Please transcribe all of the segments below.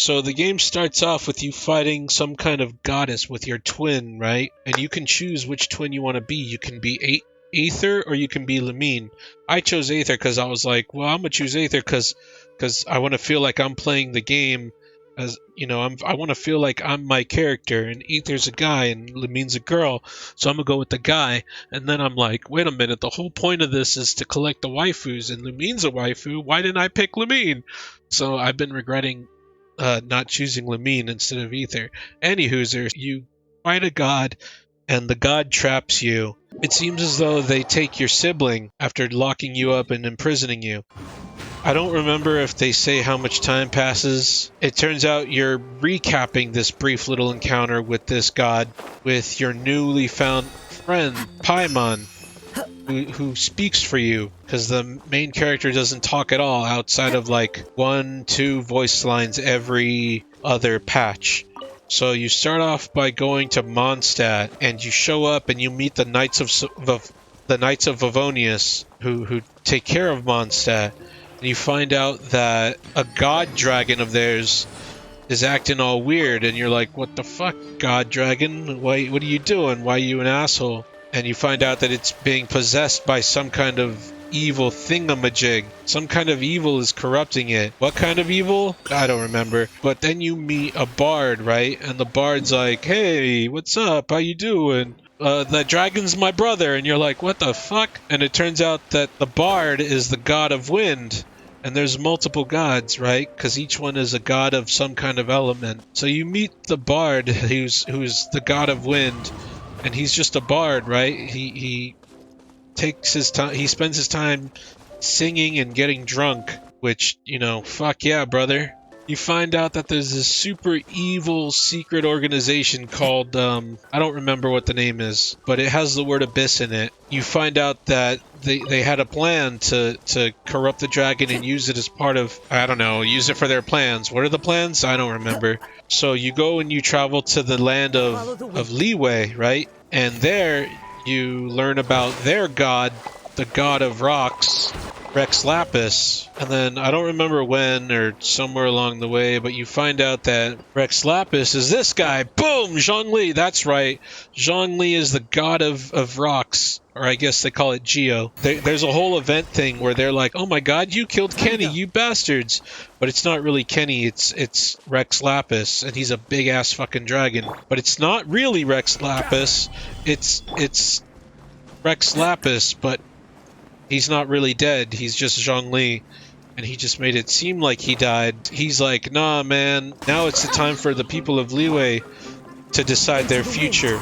So the game starts off with you fighting some kind of goddess with your twin, right? And you can choose which twin you want to be. You can be Aether or you can be Lamine. I chose Aether because I was like, well, I'm gonna choose Aether because I want to feel like I'm playing the game as, you know, I want to feel like I'm my character, and Aether's a guy and Lamine's a girl, so I'm gonna go with the guy. And then I'm like, wait a minute, the whole point of this is to collect the waifus, and Lamine's a waifu. Why didn't I pick Lamine? So I've been regretting not choosing Lamine instead of Aether. Anywho, you fight a god, and the god traps you. It seems as though they take your sibling after locking you up and imprisoning you. I don't remember if they say how much time passes. It turns out you're recapping this brief little encounter with this god with your newly found friend, Paimon, who speaks for you, because the main character doesn't talk at all outside of like 1-2 voice lines every other patch. So you start off by going to Mondstadt, and you show up and you meet the Knights of Favonius, who take care of Mondstadt. And you find out that a god dragon of theirs is acting all weird, and you're like, what the fuck, god dragon? Why? What are you doing? Why are you an asshole? And you find out that it's being possessed by some kind of evil thingamajig. Some kind of evil is corrupting it. What kind of evil? I don't remember. But then you meet a bard, right? And the bard's like, hey, what's up? How you doing? The dragon's my brother. And you're like, what the fuck? And it turns out that the bard is the god of wind. And there's multiple gods, right? Because each one is a god of some kind of element. So you meet the bard who's the god of wind. And he's just a bard, right? He takes his time. He spends his time singing and getting drunk, which, you know, fuck yeah, brother. You find out that there's this super evil secret organization called, I don't remember what the name is, but it has the word abyss in it. You find out that they had a plan to corrupt the dragon and use it as part of, I don't know, use it for their plans. What are the plans? I don't remember. So you go and you travel to the land of Leeway, right? And there you learn about their god, the god of rocks, Rex Lapis. And then I don't remember when or somewhere along the way, but you find out that Rex Lapis is this guy. Boom! Zhongli. That's right. Zhongli is the god of rocks. Or I guess they call it Geo. There's a whole event thing where they're like, oh my god, you killed Kenny, you bastards. But it's not really Kenny, it's Rex Lapis, and he's a big-ass fucking dragon. But it's not really Rex Lapis, it's Rex Lapis, but he's not really dead, he's just Zhongli. And he just made it seem like he died. He's like, nah, man, now it's the time for the people of Leeway to decide their future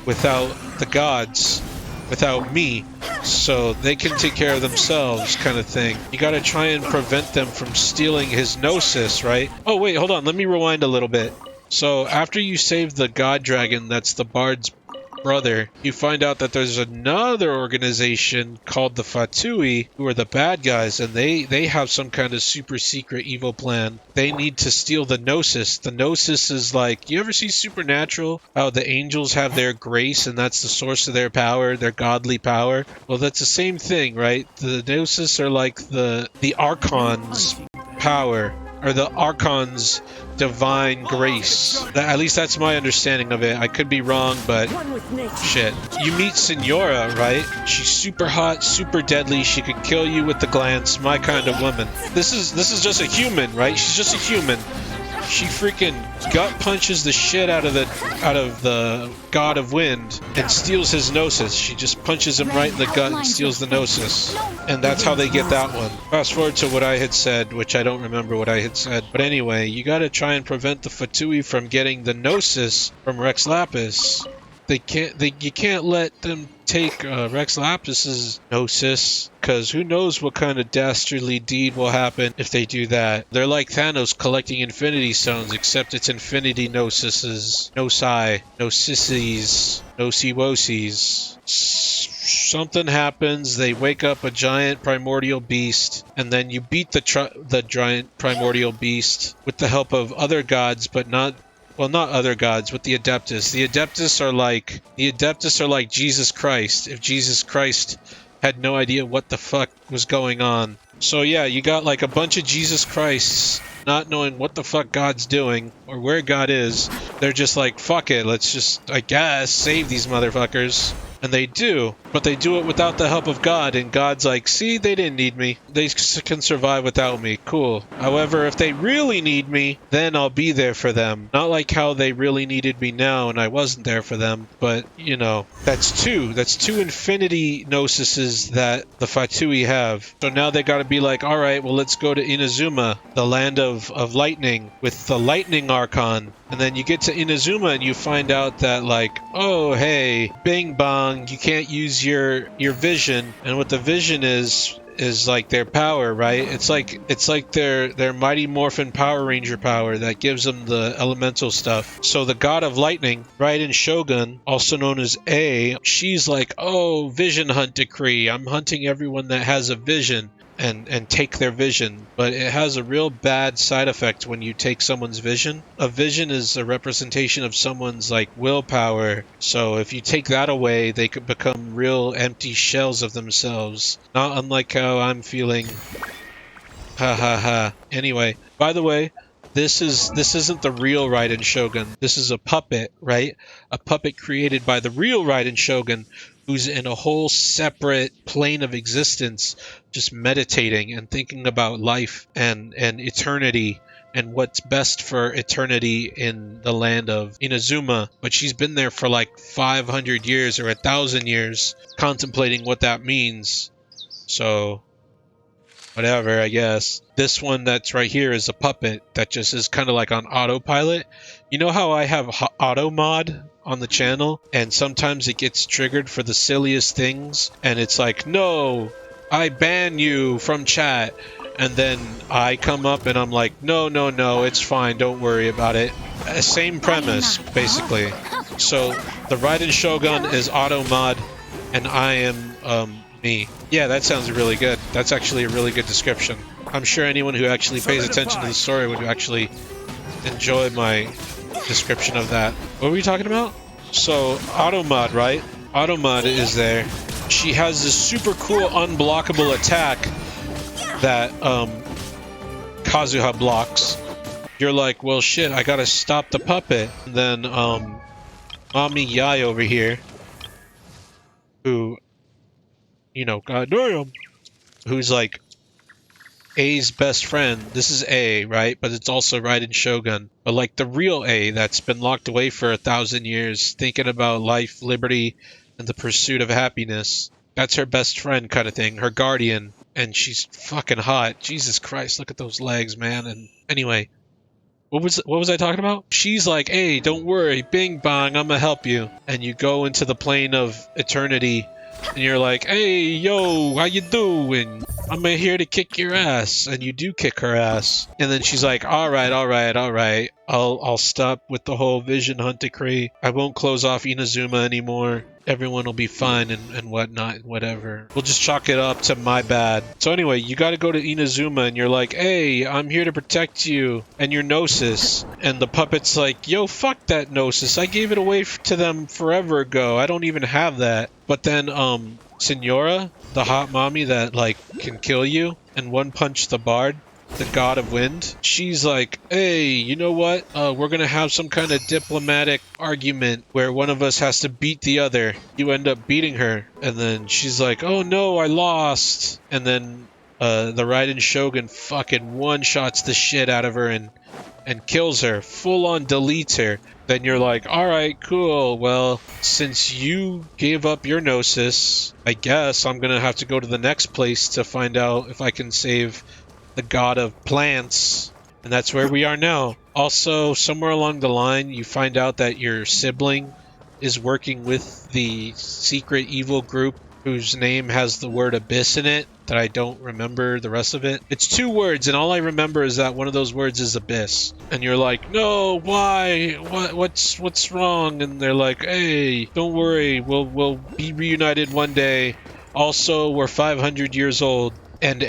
without the gods. Without me, so they can take care of themselves, kind of thing. You gotta try and prevent them from stealing his gnosis, right? Oh wait, hold on, let me rewind a little bit. So after you save the god dragon that's the bard's brother, you find out that there's another organization called the Fatui, who are the bad guys, and they have some kind of super secret evil plan. They need to steal the gnosis. The gnosis is like, you ever see Supernatural? How the angels have their grace and that's the source of their power, their godly power? Well, that's the same thing, right? The gnosis are like the archon's power, or the archon's divine grace. At least that's my understanding of it. I could be wrong, but shit. You meet Senora, right? She's super hot, super deadly. She could kill you with the glance. My kind of woman. This is just a human, right? She's just a human. She freaking gut punches the shit out of the god of wind and steals his gnosis. She just punches him right in the gut and steals the gnosis. And that's how they get that one. Fast forward to what I had said, which I don't remember what I had said. But anyway, you gotta try and prevent the Fatui from getting the gnosis from Rex Lapis. You can't let them take Rex Lapis's gnosis, because who knows what kind of dastardly deed will happen if they do that. They're like Thanos collecting Infinity Stones, except it's Infinity Gnosises, Gnosi, Gnosises, Gnosiwosies. Something happens, they wake up a giant primordial beast, and then you beat the giant primordial beast with the help of other gods, but not other gods, but the Adeptus. The Adeptus are like Jesus Christ, if Jesus Christ had no idea what the fuck was going on. So yeah, you got like a bunch of Jesus Christs not knowing what the fuck God's doing or where God is. They're just like, fuck it, let's just, I guess, save these motherfuckers. And they do, but they do it without the help of God, and God's like, see, they didn't need me. They can survive without me. Cool. However, if they really need me, then I'll be there for them. Not like how they really needed me now and I wasn't there for them, but, you know, that's two. That's two infinity gnosises that the Fatui have. So now they gotta be like, alright, well, let's go to Inazuma, the land of lightning, with the lightning archon. And then you get to Inazuma and you find out that, like, oh, hey, bing bong, you can't use your vision. And what the vision is like their power, right? It's like their Mighty Morphin Power Ranger power that gives them the elemental stuff. So the god of lightning, Raiden Shogun, also known as A, she's like, oh, vision hunt decree. I'm hunting everyone that has a vision. And take their vision, but it has a real bad side effect when you take someone's vision. A vision is a representation of someone's like willpower, so if you take that away, they could become real empty shells of themselves. Not unlike how I'm feeling. Ha ha ha. Anyway, by the way, this isn't the real Raiden Shogun. This is a puppet, right? A puppet created by the real Raiden Shogun, who's in a whole separate plane of existence, just meditating and thinking about life and eternity and what's best for eternity in the land of Inazuma. But she's been there for like 500 years or 1,000 years, contemplating what that means. So, whatever, I guess. This one that's right here is a puppet that just is kind of like on autopilot. You know how I have auto mod on the channel, and sometimes it gets triggered for the silliest things, and it's like, no, I ban you from chat, and then I come up and I'm like, no, it's fine, don't worry about it. Same premise, basically. So the Raiden Shogun is auto mod, and I am me. Yeah, that sounds really good. That's actually a really good description. I'm sure anyone who actually pays attention to the story would actually enjoy my description of that. What were we talking about? So, Automod, right? Automod is there. She has this super cool unblockable attack that Kazuha blocks. You're like, well shit, I gotta stop the puppet. And then Mami Yai over here, who, you know, goddamn, who's like A's best friend. This is A, right? But it's also Raiden Shogun. But like the real A that's been locked away for 1,000 years, thinking about life, liberty, and the pursuit of happiness. That's her best friend kind of thing, her guardian. And she's fucking hot. Jesus Christ, look at those legs, man. And anyway, what was I talking about? She's like, hey, don't worry, bing bong, I'm gonna help you. And you go into the plane of eternity, and you're like, hey, yo, how you doing? I'm here to kick your ass. And you do kick her ass. And then she's like, all right. I'll stop with the whole vision hunt decree. I won't close off Inazuma anymore. Everyone will be fine and whatnot and whatever. We'll just chalk it up to my bad. So anyway, you got to go to Inazuma and you're like, hey, I'm here to protect you and your Gnosis. And the puppet's like, yo, fuck that Gnosis. I gave it away to them forever ago. I don't even have that. But then, Senora, the hot mommy that, like, can kill you and one punch the bard, the god of wind, she's like, hey, you know what? We're gonna have some kind of diplomatic argument where one of us has to beat the other. You end up beating her. And then she's like, oh no, I lost. And then the Raiden Shogun fucking one-shots the shit out of her and kills her, full-on deletes her. Then you're like, alright, cool, well, since you gave up your Gnosis, I guess I'm gonna have to go to the next place to find out if I can save the god of plants. And that's where we are now. Also, somewhere along the line, you find out that your sibling is working with the secret evil group whose name has the word abyss in it, that I don't remember the rest of it. It's 2 words, and all I remember is that one of those words is abyss. And you're like, no, why? What's wrong? And they're like, hey, don't worry, we'll be reunited one day. Also, we're 500 years old. And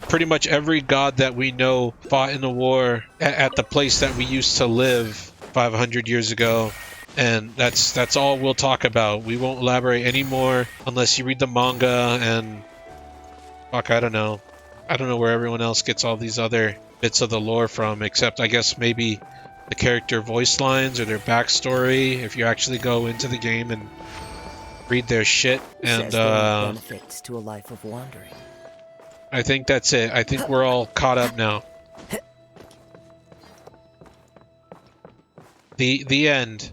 pretty much every god that we know fought in a war at the place that we used to live 500 years ago. And that's all we'll talk about. We won't elaborate anymore unless you read the manga and... fuck, I don't know. I don't know where everyone else gets all these other bits of the lore from, except I guess maybe the character voice lines or their backstory, if you actually go into the game and read their shit. And Says there are benefits to a life of wandering. I think that's it. I think we're all caught up now. The end.